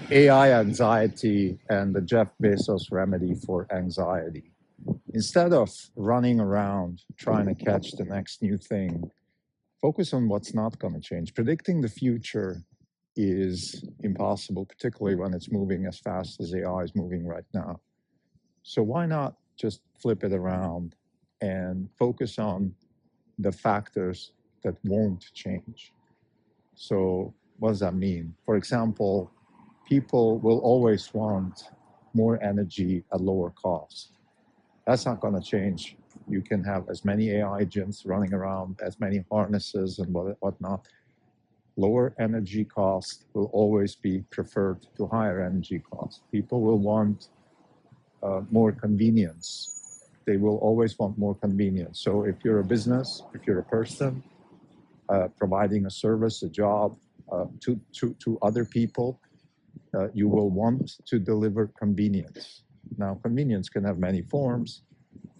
AI anxiety and the Jeff Bezos remedy for anxiety. Instead of running around trying to catch the next new thing, focus on what's not going to change. Predicting the future is impossible, particularly when it's moving as fast as AI is moving right now. So why not just flip it around and focus on the factors that won't change? So what does that mean? For example, people will always want more energy at lower cost. That's not going to change. You can have as many AI agents running around, as many harnesses and whatnot. Lower energy cost will always be preferred to higher energy cost. People will want more convenience. They will always want more convenience. So if you're a business, if you're a person providing a service, a job to other people, you will want to deliver convenience. Now, convenience can have many forms.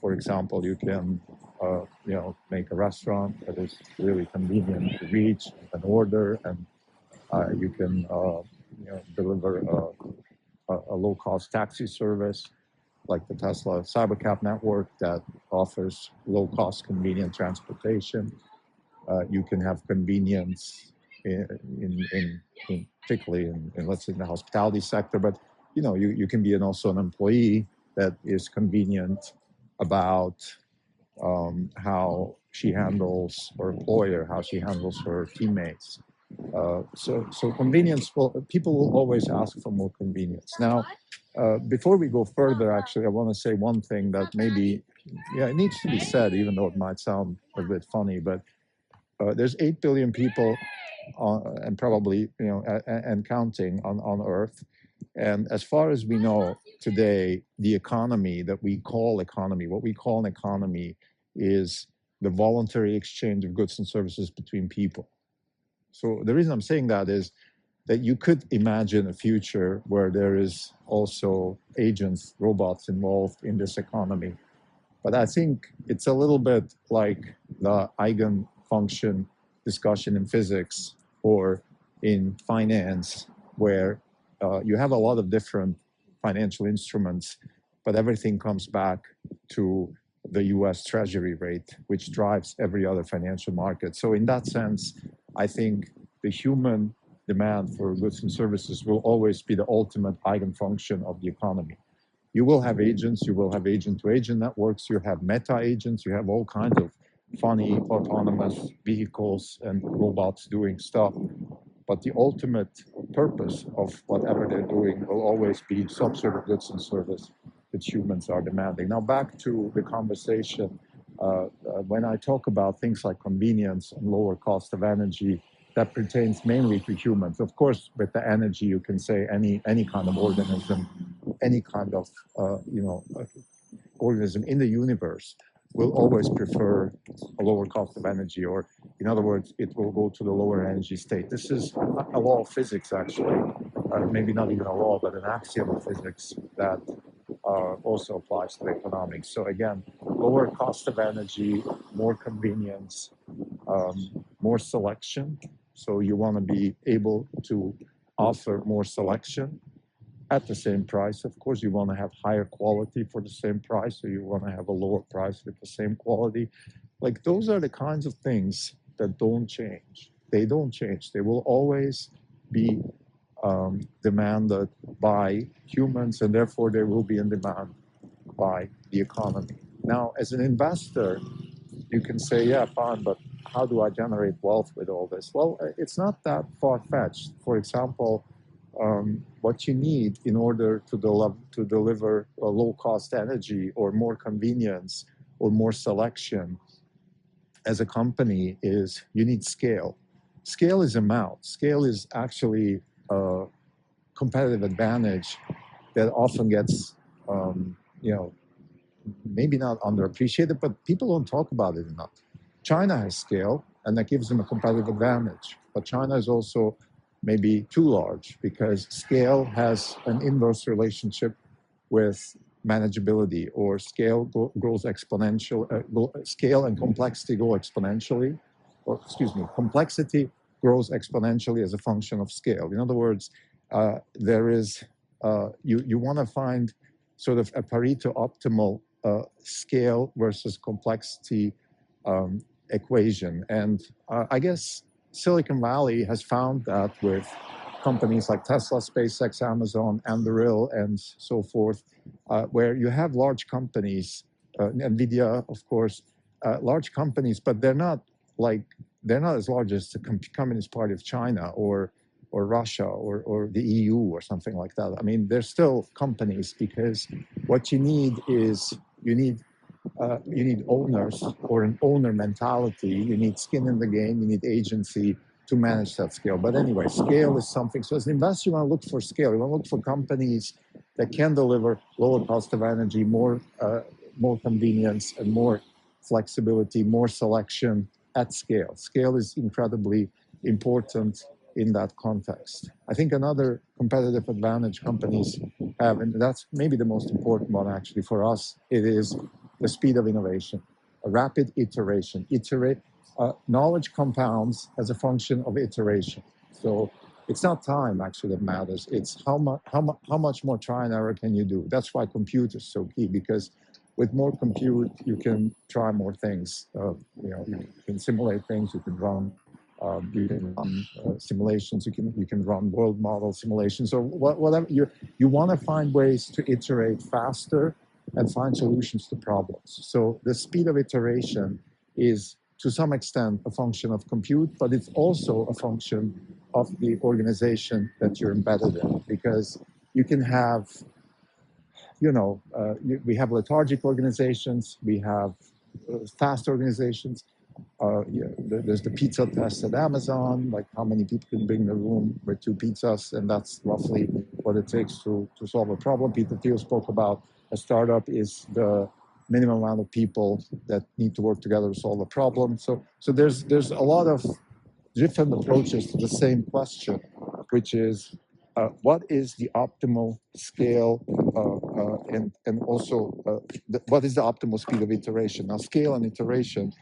For example, you can, make a restaurant that is really convenient to reach, an order, and you can, deliver a low-cost taxi service like the Tesla Cybercab network that offers low-cost, convenient transportation. You can have convenience in particularly in let's say in the hospitality sector, but you can be also an employee that is convenient about how she handles her employer, how she handles her teammates. So convenience people will always ask for more convenience. Now, before we go further, actually, I want to say one thing that maybe, it needs to be said, even though it might sound a bit funny, but there's 8 billion people and probably, and counting on Earth. And as far as we know today, the economy that we call economy, what we call an economy is the voluntary exchange of goods and services between people. So the reason I'm saying that is that you could imagine a future where there is also agents, robots involved in this economy. But I think it's a little bit like the eigenfunction discussion in physics or in finance, where you have a lot of different financial instruments, but everything comes back to the US Treasury rate, which drives every other financial market. So in that sense, I think the human demand for goods and services will always be the ultimate eigenfunction of the economy. You will have agents, you will have agent-to-agent networks, you have meta agents, you have all kinds of funny autonomous vehicles and robots doing stuff. But the ultimate purpose of whatever they're doing will always be some sort of goods and service that humans are demanding. Now, back to the conversation. When I talk about things like convenience and lower cost of energy, that pertains mainly to humans. Of course, with the energy, you can say any kind of organism, any kind of organism in the universe will always prefer a lower cost of energy, or in other words, it will go to the lower energy state. This is a law of physics, actually, maybe not even a law, but an axiom of physics that also applies to economics. So again, lower cost of energy, more convenience, more selection. So you want to be able to offer more selection at the same price. Of course, you want to have higher quality for the same price, so you want to have a lower price with the same quality. Like, those are the kinds of things that don't change. They don't change. They will always be demanded by humans, and therefore they will be in demand by the economy. Now, as an investor, you can say, yeah, fine, but how do I generate wealth with all this? Well, it's not that far-fetched. For example, what you need in order to deliver a low-cost energy or more convenience or more selection as a company is you need scale. Scale is amount. Scale is actually a competitive advantage that often gets, maybe not underappreciated, but people don't talk about it enough. China has scale, and that gives them a competitive advantage. But China is also maybe too large because scale has an inverse relationship with manageability, or scale grows exponential. Scale and complexity go exponentially, or excuse me, complexity grows exponentially as a function of scale. In other words, There is you want to find sort of a Pareto optimal scale versus complexity um, equation, and I guess Silicon Valley has found that with companies like Tesla, SpaceX, Amazon, Anduril, and so forth, where you have large companies, Nvidia, of course, large companies, but they're not as large as the Communist Party of China or Russia or the EU or something like that. I mean, they're still companies because what you need is you need owners or an owner mentality. You need skin in the game. You need agency to manage that scale. But anyway, scale is something. So as an investor, you want to look for scale. You want to look for companies that can deliver lower cost of energy, more convenience, and more flexibility, more selection at scale. Scale is incredibly important in that context. I think another competitive advantage companies have, and that's maybe the most important one actually for us, it is the speed of innovation, a rapid iteration. Knowledge compounds as a function of iteration. So it's not time actually that matters. It's how much more try and error can you do. That's why compute is so key, because with more compute you can try more things. You can simulate things. You can run simulations. You can run world model simulations or whatever. You want to find ways to iterate faster and find solutions to problems. So the speed of iteration is to some extent a function of compute, but it's also a function of the organization that you're embedded in, because you can have, we have lethargic organizations, we have fast organizations. There's the pizza test at Amazon, like how many people can bring in a room with 2 pizzas, and that's roughly what it takes to solve a problem. Peter Thiel spoke about a startup is the minimum amount of people that need to work together to solve a problem. So there's a lot of different approaches to the same question, which is what is the optimal scale and also what is the optimal speed of iteration? Now, scale and iteration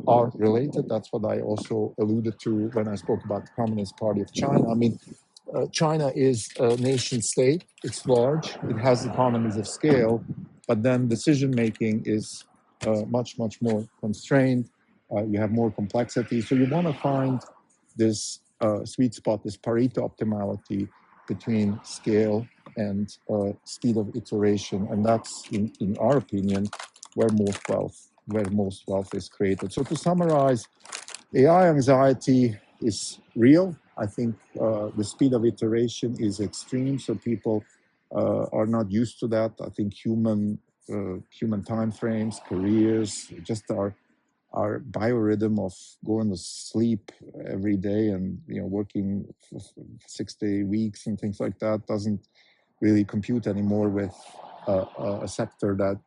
are related. That's what I also alluded to when I spoke about the Communist Party of China. I mean, China is a nation state. It's large. It has economies of scale, but then decision making is much more constrained. You have more complexity. So you want to find this sweet spot, this Pareto optimality between scale and speed of iteration, and that's, in our opinion, where most wealth is created. So to summarize, AI anxiety is real. I think the speed of iteration is extreme, so people are not used to that. I think human time frames, careers, just our biorhythm of going to sleep every day and working 6-day weeks and things like that doesn't really compute anymore with a sector that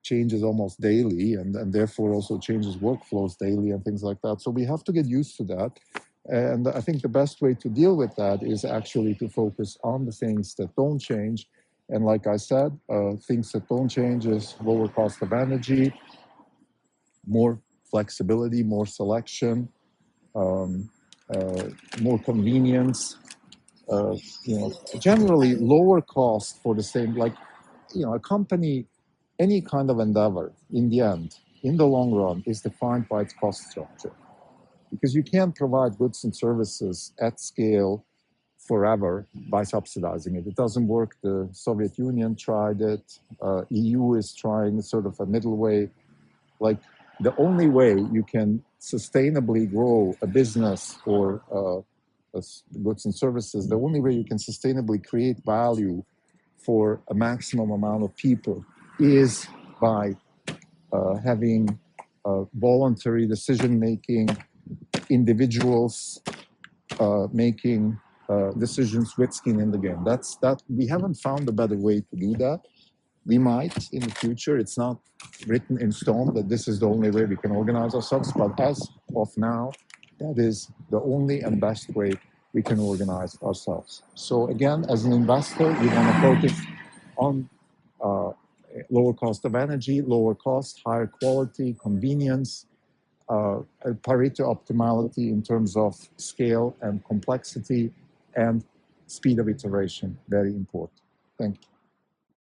changes almost daily and therefore also changes workflows daily and things like that. So we have to get used to that. And I think the best way to deal with that is actually to focus on the things that don't change. And like I said, things that don't change is lower cost of energy, more flexibility, more selection, um, more convenience, generally lower cost for the same, like, a company, any kind of endeavor in the end, in the long run, is defined by its cost structure. Because you can't provide goods and services at scale forever by subsidizing it. It doesn't work. The Soviet Union tried it. EU is trying sort of a middle way. Like, the only way you can sustainably grow a business or goods and services, the only way you can sustainably create value for a maximum amount of people is by having voluntary decision making, individuals making decisions with skin in the game. That we haven't found a better way to do that. We might in the future. It's not written in stone that this is the only way we can organize ourselves, but as of now, that is the only and best way we can organize ourselves. So again, as an investor, you want to focus on lower cost of energy, lower cost, higher quality, convenience, Pareto optimality in terms of scale and complexity, and speed of iteration, very important. Thank you.